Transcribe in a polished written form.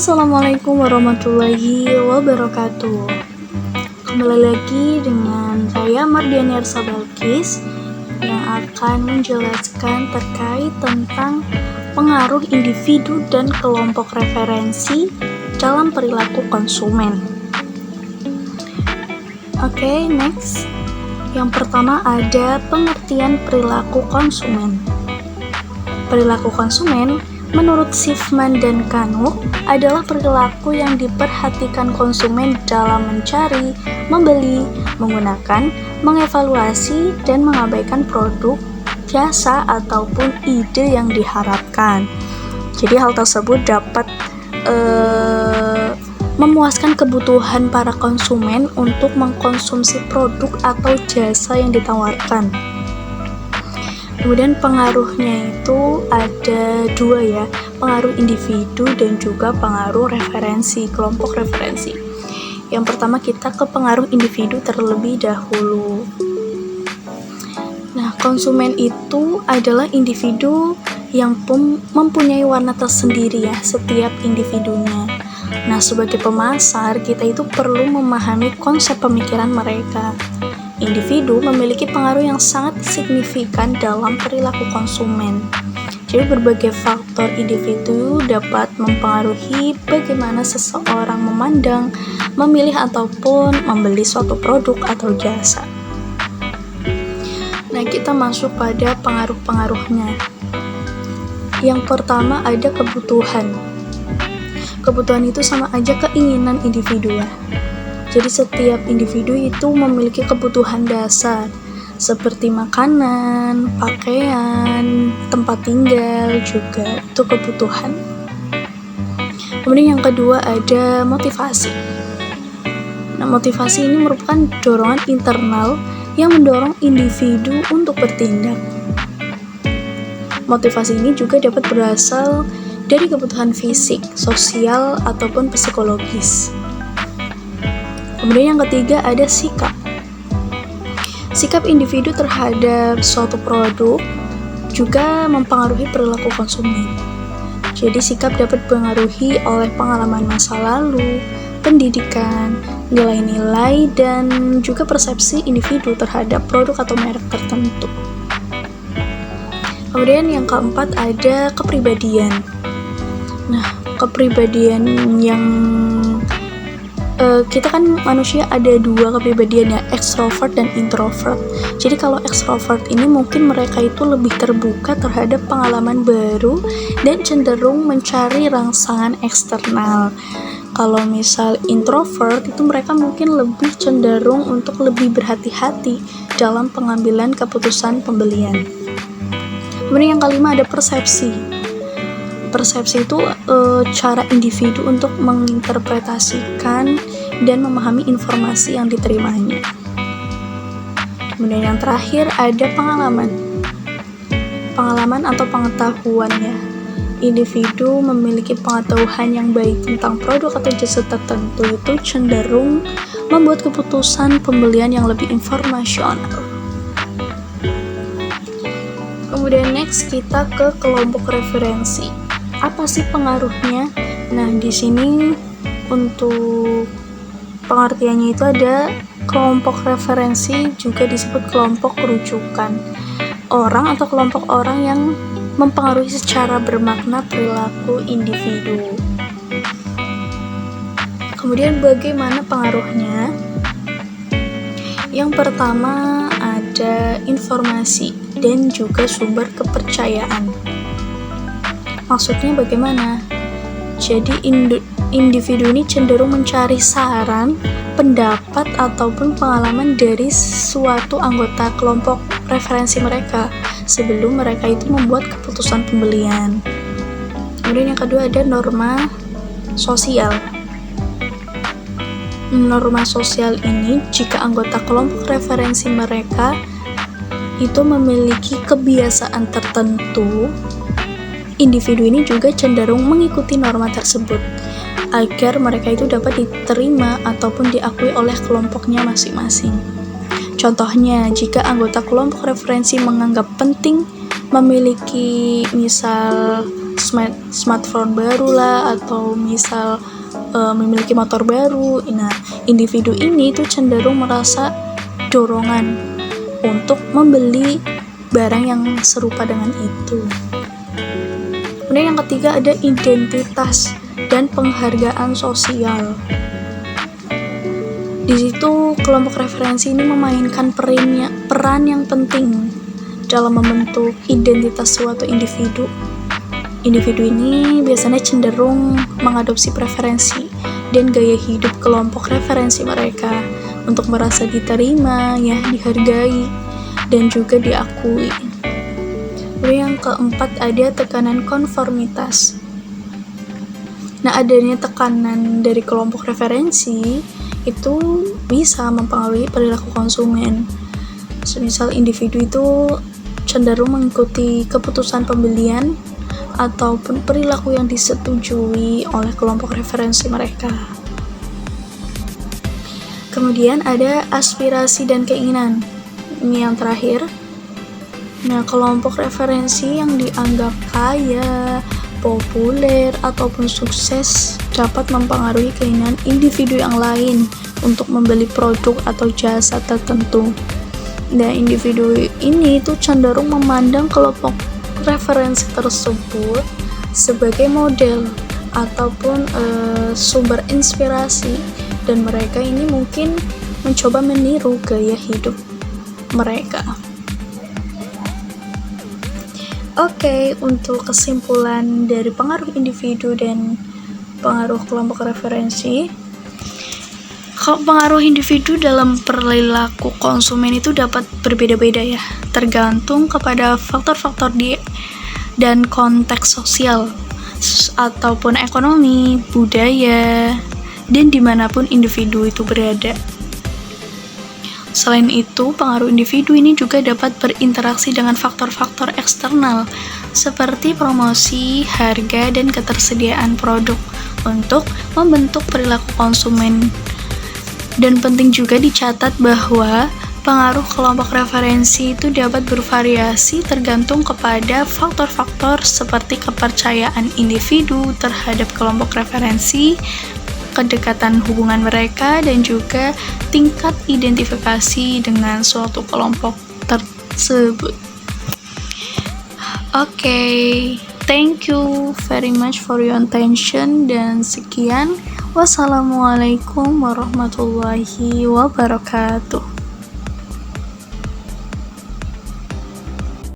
Assalamualaikum warahmatullahi wabarakatuh. Kembali lagi dengan saya Mardiani Arsa Balkis yang akan menjelaskan terkait tentang pengaruh individu dan kelompok referensi dalam perilaku konsumen. Oke, next. Yang pertama ada pengertian perilaku konsumen. Perilaku konsumen menurut Sifman dan Kanuk adalah perilaku yang diperhatikan konsumen dalam mencari, membeli, menggunakan, mengevaluasi, dan mengabaikan produk, jasa, ataupun ide yang diharapkan. Jadi hal tersebut dapat memuaskan kebutuhan para konsumen untuk mengkonsumsi produk atau jasa yang ditawarkan. Kemudian pengaruhnya itu ada dua ya, pengaruh individu dan juga pengaruh referensi, kelompok referensi. Yang pertama kita ke pengaruh individu terlebih dahulu. Nah, konsumen itu adalah individu yang mempunyai warna tersendiri ya, setiap individunya. Nah, sebagai pemasar, kita itu perlu memahami konsep pemikiran mereka. Individu memiliki pengaruh yang sangat signifikan dalam perilaku konsumen. Jadi berbagai faktor individu dapat mempengaruhi bagaimana seseorang memandang, memilih ataupun membeli suatu produk atau jasa. Nah, kita masuk pada pengaruh-pengaruhnya. Yang pertama ada kebutuhan. Kebutuhan itu sama aja keinginan individu ya. Jadi setiap individu itu memiliki kebutuhan dasar seperti makanan, pakaian, tempat tinggal juga itu kebutuhan. Kemudian yang kedua ada motivasi. Nah, motivasi ini merupakan dorongan internal yang mendorong individu untuk bertindak. Motivasi ini juga dapat berasal dari kebutuhan fisik, sosial, ataupun psikologis. Kemudian yang ketiga ada sikap. Sikap individu terhadap suatu produk juga mempengaruhi perilaku konsumen. Jadi sikap dapat dipengaruhi oleh pengalaman masa lalu, pendidikan, nilai-nilai, dan juga persepsi individu terhadap produk atau merek tertentu. Kemudian yang keempat ada kepribadian. Nah, kepribadian yang kita kan manusia ada dua kepribadian ya, ekstrovert dan introvert. Jadi kalau ekstrovert ini mungkin mereka itu lebih terbuka terhadap pengalaman baru dan cenderung mencari rangsangan eksternal. Kalau misal introvert itu mereka mungkin lebih cenderung untuk lebih berhati-hati dalam pengambilan keputusan pembelian. Kemudian yang kelima ada persepsi. Persepsi itu cara individu untuk menginterpretasikan dan memahami informasi yang diterimanya. Kemudian yang terakhir ada pengalaman. Pengalaman atau pengetahuan ya. Individu memiliki pengetahuan yang baik tentang produk atau jasa tertentu itu cenderung membuat keputusan pembelian yang lebih informasional. Kemudian next kita ke kelompok referensi. Apa sih pengaruhnya? Nah, di sini untuk pengertiannya itu ada kelompok referensi juga disebut kelompok rujukan. Orang atau kelompok orang yang mempengaruhi secara bermakna perilaku individu. Kemudian bagaimana pengaruhnya? Yang pertama ada informasi dan juga sumber kepercayaan. Maksudnya bagaimana? Jadi individu ini cenderung mencari saran, pendapat, ataupun pengalaman dari suatu anggota kelompok referensi mereka sebelum mereka itu membuat keputusan pembelian. Kemudian yang kedua ada norma sosial. Norma sosial ini jika anggota kelompok referensi mereka itu memiliki kebiasaan tertentu, individu ini juga cenderung mengikuti norma tersebut agar mereka itu dapat diterima ataupun diakui oleh kelompoknya masing-masing. Contohnya, jika anggota kelompok referensi menganggap penting memiliki misal smartphone baru lah, atau misal memiliki motor baru. Nah, individu ini tuh cenderung merasa dorongan untuk membeli barang yang serupa dengan itu. Kemudian yang ketiga ada identitas dan penghargaan sosial. Di situ kelompok referensi ini memainkan peran yang penting dalam membentuk identitas suatu individu. Individu ini biasanya cenderung mengadopsi preferensi dan gaya hidup kelompok referensi mereka untuk merasa diterima, ya, dihargai, dan juga diakui. Lalu yang keempat ada tekanan konformitas. Nah, adanya tekanan dari kelompok referensi itu bisa mempengaruhi perilaku konsumen. Semisal individu itu cenderung mengikuti keputusan pembelian ataupun perilaku yang disetujui oleh kelompok referensi mereka. Kemudian ada aspirasi dan keinginan. Ini yang terakhir. Nah, kelompok referensi yang dianggap kaya, populer, ataupun sukses dapat mempengaruhi keinginan individu yang lain untuk membeli produk atau jasa tertentu. Nah, individu ini tuh cenderung memandang kelompok referensi tersebut sebagai model ataupun sumber inspirasi, dan mereka ini mungkin mencoba meniru gaya hidup mereka. Oke, untuk kesimpulan dari pengaruh individu dan pengaruh kelompok referensi, pengaruh individu dalam perilaku konsumen itu dapat berbeda-beda ya, tergantung kepada faktor-faktor dan konteks sosial ataupun ekonomi, budaya, dan dimanapun individu itu berada. Selain itu, pengaruh individu ini juga dapat berinteraksi dengan faktor-faktor eksternal seperti promosi, harga, dan ketersediaan produk untuk membentuk perilaku konsumen. Dan penting juga dicatat bahwa pengaruh kelompok referensi itu dapat bervariasi tergantung kepada faktor-faktor seperti kepercayaan individu terhadap kelompok referensi, kedekatan hubungan mereka, dan juga tingkat identifikasi dengan suatu kelompok tersebut. Okay, thank you very much for your attention, dan sekian. Wassalamualaikum warahmatullahi wabarakatuh.